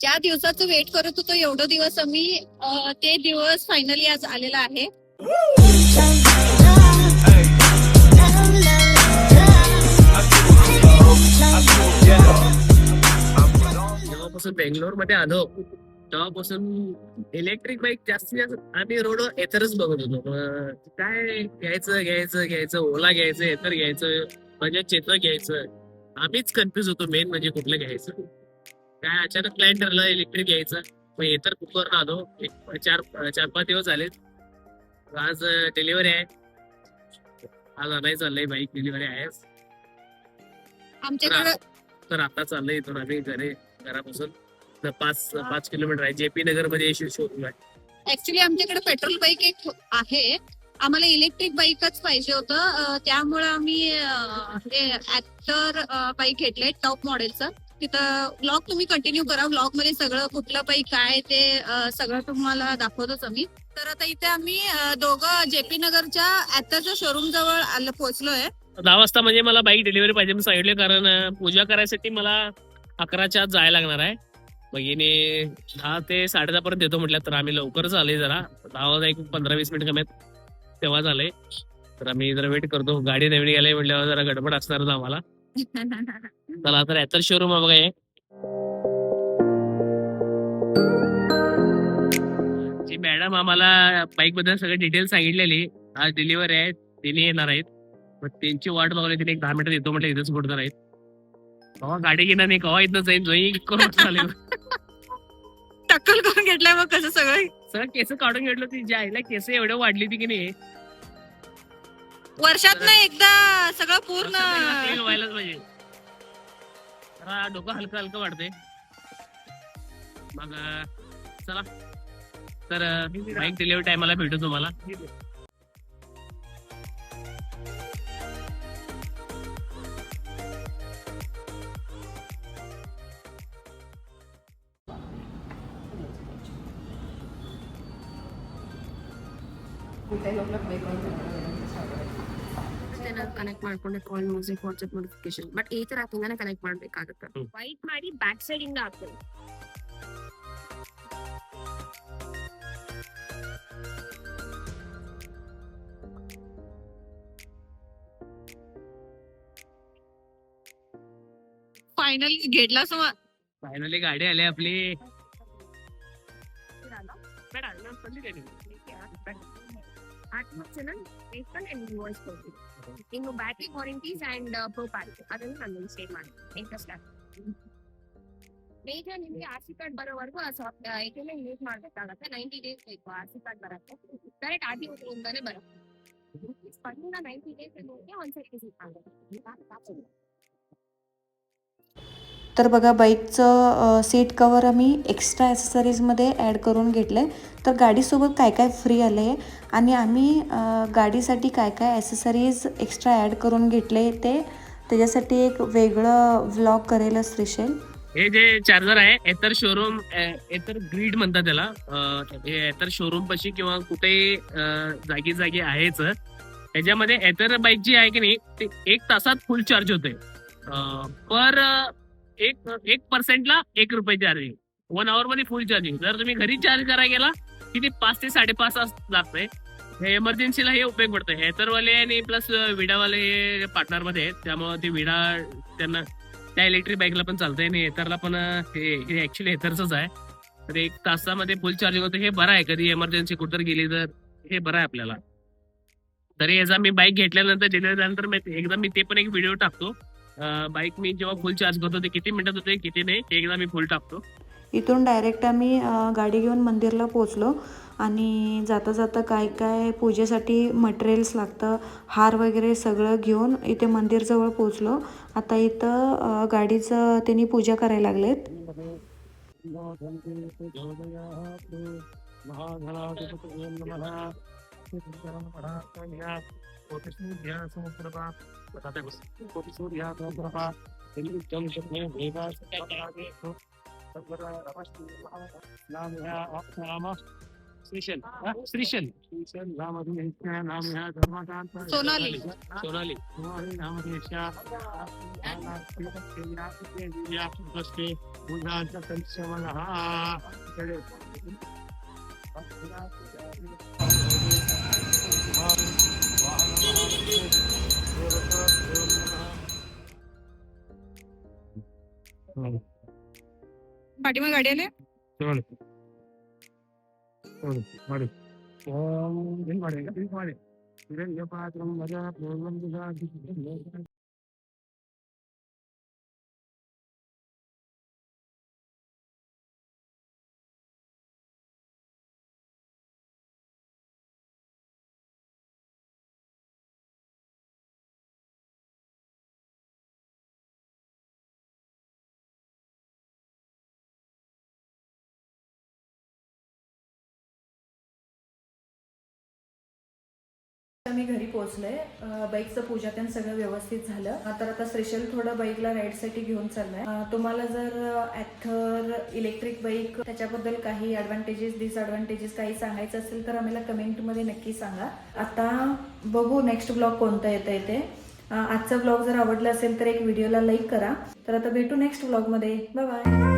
ज्या दिवसाचं वेट करत होतो एवढं दिवस आम्ही ते दिवस फायनली आज आलेला आहे. जेव्हापासून बेंगलोर मध्ये आलो तेव्हापासून इलेक्ट्रिक बाईक जास्तीत जास्त आम्ही रोडवर एथरच बघत होतो. काय घ्यायचं ओला घ्यायचं, एथर घ्यायचं, म्हणजे चेतक घ्यायचं. आम्हीच कन्फ्युज होतो मेन म्हणजे कुठलं घ्यायचं. काय अचानक प्लॅन ठरला इलेक्ट्रिक घ्यायचं. मग एथर कुकवर आलो. चार 5 दिवस झाले. आज डिलिव्हरी आहे. आज आणायचं चाललंय बाईक, डिलिव्हरी आहे. आमच्याकडे तर आता चाललंय इथून आम्ही घरापासून 5 किलोमीटर आहे. जेपी नगर मध्ये शोरूम आहे. ऍक्च्युली आमच्याकडे पेट्रोल बाईक एक आहे. आम्हाला इलेक्ट्रिक बाईकच पाहिजे होतं. त्यामुळे आम्ही हे ऍक्टर बाईक घेतले टॉप मॉडेलचं. तिथं ब्लॉग तुम्ही कंटिन्यू करा. ब्लॉग मध्ये सगळं कुठलं बाईक काय ते सगळं तुम्हाला दाखवतोच आम्ही. तर आता इथे आम्ही दोघं जेपी नगरच्या ऍक्टरच्या शोरूम जवळ पोहोचलोय. 10 वाजता म्हणजे मला बाईक डिलिव्हरी पाहिजे म्हणून सांगितले, कारण पूजा करायसाठी मला 11च्या आत जायला लागणार आहे. मग येणे 10 ते 10:30 पर्यंत येतो म्हटलं, तर आम्ही लवकरच आले. जरा 10 वाजता एक 15-20 मिनिट कमी तेव्हा झालंय. तर आम्ही जरा वेट करतो. गाडी नवीन गेलाय म्हटल्यावर जरा गडबड असणारच आम्हाला. चला तर ऍथर शोरूम आहे बघा हे. जी मॅडम आम्हाला बाईक बद्दल सगळे डिटेल्स सांगितलेली, आज डिलिव्हरी आहे, तिने येणार आहेत. मग त्यांची वाट बघायला तिने एक 10 मिनिटं येतो म्हटलं, इथेच बोलणार आहेत. कवा गाडी घेणार नाही, कवा इथं जाईन जोई करून चालेल. टक्कल करून घेतलाय मग कसं सगळं केस काढून घेतलं. ती ज्या आईला केस एवढं वाढली ती की नाही, वर्षात ना एकदा सगळं पूर्ण व्हायलाच पाहिजे. जरा डोकं हलकं हलकं वाटते. मग चला तर बाईक डिलिव्हरी टायमाला भेटू तुम्हाला. ಕನೆಕ್ಟ್ ಮಾಡ್ಕೊಂಡೆ ಕಾಲ್ ಮ್ಯೂಸಿಕ್ ವಾಟ್ಸ್ಆಪ್ ನೋಟಿಫಿಕೇಶನ್ ಬಟ್ ಈ ತರ ಹಾಕಿಂದಾನೆ ಕನೆಕ್ಟ್ ಮಾಡ್ಬೇಕಾಗುತ್ತೆ. ವೈಟ್ ಮಾಡಿ ಬ್ಯಾಕ್ ಸೈಡ್ ಇಂದ ಹಾಕ್ತೀನಿ. फायनली घेतला फायनली गाडी आली आपली. ಇನ್ನು battery warranties and pro pack ಅದನ್ನ ನಾನು ಸೇವ್ ಮಾಡಿ ಇಂಟ್ರೆಸ್ಟ್ ಆಗ್ತದೆ. ಮೇಜರ್ ನಿಮಗೆ ಆರ್ ಸಿ ಕಾರ್ಡ್ ಬರೋವರೆಗೂ ಆ ಇದನ್ನ ಯೂಸ್ ಮಾಡ್ಬೇಕಾಗತ್ತೆ. 90 ಡೇಸ್ ಬೇಕು ಆರ್ ಸಿ ಕಾರ್ಡ್ ಬರತ್ತೆ. ಡೈರೆಕ್ಟ್ ಆರ್ ಟಿ ಇಂದಾನೆ ಬರುತ್ತೆ. ಸ್ಪಂದನ 90 ಡೇಸ್ ಅಲ್ಲಿ ಒಂದ್ಸರಿ ವಿಸಿಟ್ ಆಗುತ್ತೆ. तर बघा बाईकचं सीट कवर आम्ही एक्स्ट्रा ॲसेसरीजमध्ये ॲड करून घेतलं आहे. तर गाडीसोबत काय काय फ्री आलं आहे आणि आम्ही गाडीसाठी काय काय ॲसेसरीज एक्स्ट्रा ॲड करून घेतले ते त्याच्यासाठी एक वेगळं व्लॉग करेल श्रीशैल. हे जे चार्जर आहे एथर शोरूम, एथर ग्रीड म्हणतात त्याला. हे एथर शोरूम पाशी किंवा कुठेही जागी आहेच. त्याच्यामध्ये एथर बाईक जी आहे की नाही ते 1 तासात फुल चार्ज होते. पर 1% 1 रुपये चार्जिंग. 1 आवर मध्ये फुल चार्जिंग. जर तुम्ही घरी चार्ज करायला गेला किती 5 ते 5.5 तास लागतंय. हे इमर्जन्सीला हे उपयोग पडतंय. एथरवाले आणि प्लस विडावाले हे पार्टनर मध्ये आहेत, त्यामुळे ते विडा त्यांना त्या इलेक्ट्रिक बाईकला पण चालतंय आणि एथरला पण हे ऍक्च्युली एथरच आहे. तर 1 तासामध्ये फुल चार्जिंग होतं. हे बरं आहे, कधी इमर्जन्सी कुठं गेली तर हे बरं आहे आपल्याला. तरी याचा मी बाईक घेतल्यानंतर डिलिव्हरी झाल्यानंतर एकदा मी ते पण एक व्हिडिओ टाकतो. बाईक मी जेव्हा फुल चार्ज करतो ते किती मिनिटात होते किती नाही ते एकदा मी फुल टाकतो. इथून डायरेक्ट आम्ही गाडी घेऊन मंदिरला पोचलो आणि जाता जाता काय काय पूजेसाठी मटेरियल्स लागतं, हार वगैरे सगळं घेऊन इथे मंदिरजवळ पोचलो. आता इथं गाडीचं त्यांनी पूजा करायला लागलेत. श्रीशल सोनाली सोनाली पाठीमागे गाडी आले मी घरी पोहोचले. बाईकचं पूजा पण सगळं व्यवस्थित झालं. तर आता श्रीशल थोडं बाईकला राईडसाठी घेऊन चाललाय. तुम्हाला जर ॲथर इलेक्ट्रिक बाईक त्याच्याबद्दल काही ॲडव्हान्टेजेस डिसॲडव्हान्टेजेस काही सांगायचं असेल तर आम्हाला कमेंटमध्ये नक्की सांगा. आता बघू नेक्स्ट ब्लॉग कोणता येतंय ते. आजचा ब्लॉग जर आवडला असेल तर एक व्हिडिओला लाईक करा. तर आता भेटू नेक्स्ट ब्लॉगमध्ये. Bye bye.